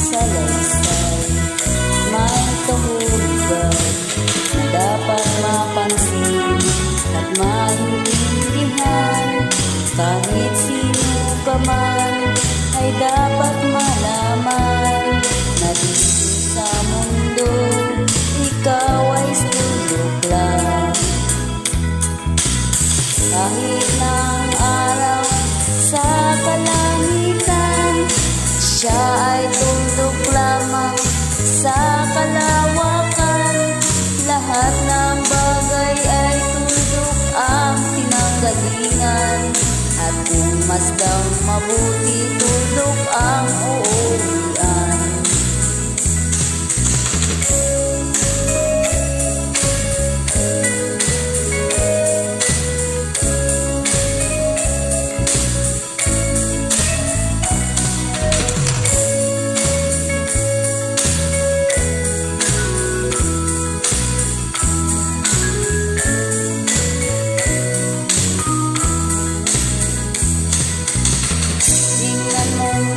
salaysay. May kahulugan na dapat mapansin at maintindihan. Kahit sino ka man ay dapat malaman na dito sa mundo ikaw ay sulok lang. Kahit ng araw sa kalangitan, siya ay tuldok lamang sa kalawakan. Lahat ng bagay ay tuldok ang pinanggalingan, at kung masdang mabuti tuldok ang uuwian.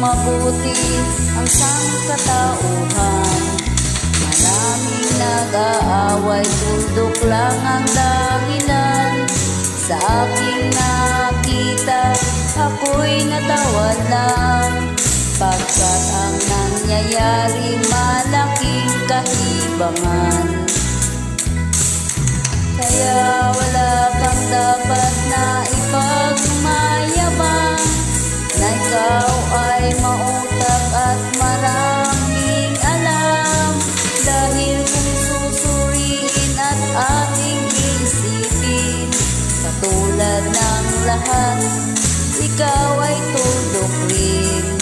Mabuti ang sangkatauhan. Maraming nag-aaway, tuldok lang ang dahilan. Sa aking nakita, ako'y natawad lang, pagkat ang nangyayari malaking kahibangan. Kaya wala kang dapat na ipagmayabang, na ikaw ay mautak at maraming alam. Dahil kung susuriin at ating isipin, katulad ng lahat, ikaw ay tuldok rin.